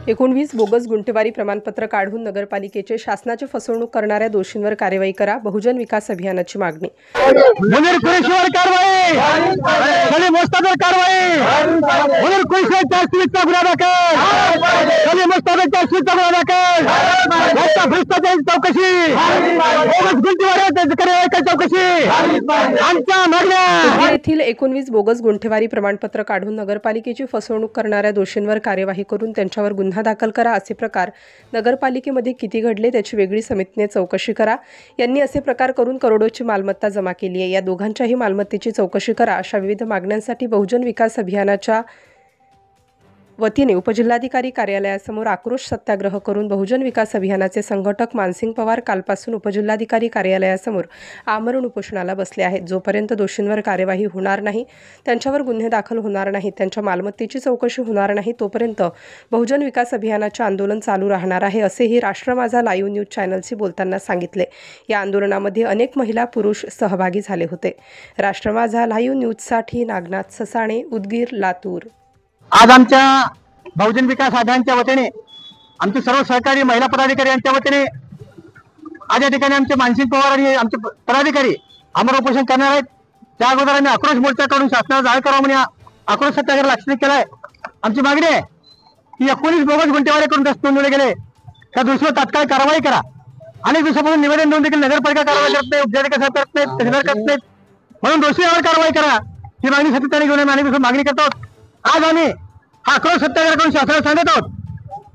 19 bogus Gunthewari प्रमाणपत्र काढून नगरपालिकेचे शासनाची फसवणूक करणाऱ्या दोषींवर कारवाई करा, बहुजन विकास अभियानाची मागणी। मुनीर कुरेशीवर कारवाई, सलीम मुस्ताफावर कारवाई, मुनीर कुरेशीवर 420चा गुन्हा दाखल, सलीम मुस्ताफावर 420चा गुन्हा दाखल, याचा भ्रष्टाचाराची चौकशी, बोगस गुंठेवारी चौकशी, आमच्या मागण्या। येथील 19 बोगस गुंठेवारी प्रमाणपत्र काढून नगरपालिकेची फसवणूक करणाऱ्या दोषींवर कार्यवाही करून त्यांच्यावर गुन्हा दाखल करा। असे प्रकार नगरपालिकेमध्ये किती घडले त्याची वेगळी समितीने चौकशी करा। यांनी असे प्रकार करून करोडोची मालमत्ता जमा केली आहे, या दोघांच्याही मालमत्तेची चौकशी करा। अशा विविध मागण्यांसाठी बहुजन विकास अभियानाच्या वतीने उपजिल्हाधिकारी कार्यालयासमोर आक्रोश सत्याग्रह करून बहुजन विकास अभियानाचे संघटक मानसिंग पवार कालपासून उपजिल्हाधिकारी कार्यालयासमोर आमरण उपोषणाला बसले आहेत। जोपर्यंत दोषींवर कार्यवाही होणार नाही, त्यांच्यावर गुन्हे दाखल होणार नाही, त्यांच्या मालमत्तेची चौकशी होणार नाही, तोपर्यंत बहुजन विकास अभियानाचे आंदोलन चालू राहणार आहे, असेही राष्ट्र माझा लाईव्ह न्यूज चॅनलशी बोलताना सांगितले। या आंदोलनामध्ये अनेक महिला पुरुष सहभागी झाले होते। राष्ट्र माझा लाईव्ह न्यूजसाठी नागनाथ ससाणे, उदगीर, लातूर। आज आमच्या बहुजन विकास अभियानाच्या वतीने आमचे सर्व सहकारी महिला पदाधिकारी यांच्या वतीने आज या ठिकाणी आमचे मानसिंग पवार आणि आमचे पदाधिकारी आमरण उपोषण करणार आहेत। त्या अगोदर आम्ही आक्रोश मोर्चा काढून शासनाला जाहीर करावं म्हणून आक्रोश सत्याग्रह लाक्षणिक केलाय। आमची मागणी आहे की 19 बोगस गुंठेवारी करून दस्त नोंदवले गेले त्या दोषीवर तात्काळ कारवाई करा। अनेक दिवसापासून निवेदन देऊन देखील नगरपालिका कारवाई करत नाही, उपजिल्हाधिकारी साहेब करत नाहीत, तहसीलदार करत नाहीत, म्हणून दोषीवर कारवाई करा ही मागणी सातत्याने घेऊन आम्ही अनेक दिवस मागणी करत आहोत। आज आम्ही हा आक्रोश सत्याग्रह करून शासनाला सांगत आहोत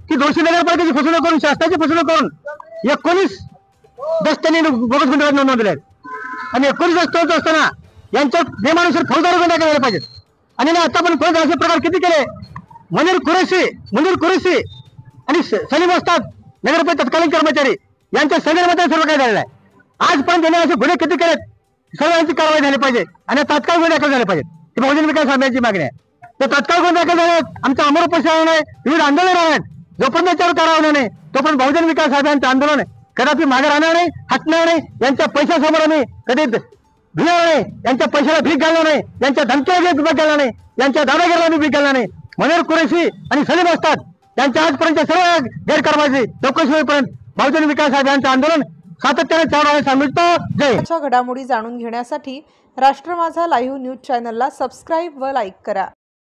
की दोषी नगरपालिकेची फसवणूक करून, शासनाची फसवणूक करून 19 दस्त्यांनी बोगस गुंठेवारी नोंदवले आहेत आणि 19 दस्त होत असताना यांच्या नियमानुसार फौजदारी गुन्हे केले पाहिजेत आणि आता पण फौज असे प्रकार किती केले। मुनीर कुरेशी आणि सलीम मुस्ताफ नगरपालिका तत्कालीन कर्मचारी यांच्या सगळ्यांमध्ये सर्व काही झालेलं आहे। आजपर्यंत त्यांनी असे गुन्हे किती केलेत, सर्वांची कारवाई झाली पाहिजे आणि तात्काळ गुन्हे दाखल झाले पाहिजेत, ही बहुजन विकास अभियानाची मागणी आहे। ते तात्काळ गुन्हे दाखल झाले, आमचं अमर उपोषण आहे, विविध आंदोलन आहेत, जोपर्यंत त्याच्यावर कारवाई होणार नाही तोपर्यंत बहुजन विकास अभियानाचं आंदोलन कदापि मागे राहणार नाही, हटणार नाही। यांच्या पैशासमोर आम्ही कधी भिणार नाही, यांच्या पैशाला भीक घालणार नाही, यांच्या धमकीला भीक घालणार नाही, यांच्या दादागिरीला आम्ही भीक घालणार नाही। मुनीर कुरेशी आणि सलीम असतात त्यांच्या आजपर्यंत सर्व गैरकारभाराची चौकशी होईपर्यंत बहुजन विकास अभियानाचं आंदोलन सातत्याने चालू आहे सांगतो। जय। घडामोडी जाणून घेण्यासाठी राष्ट्र माझा लाईव्ह न्यूज चॅनलला सबस्क्राईब व लाईक करा।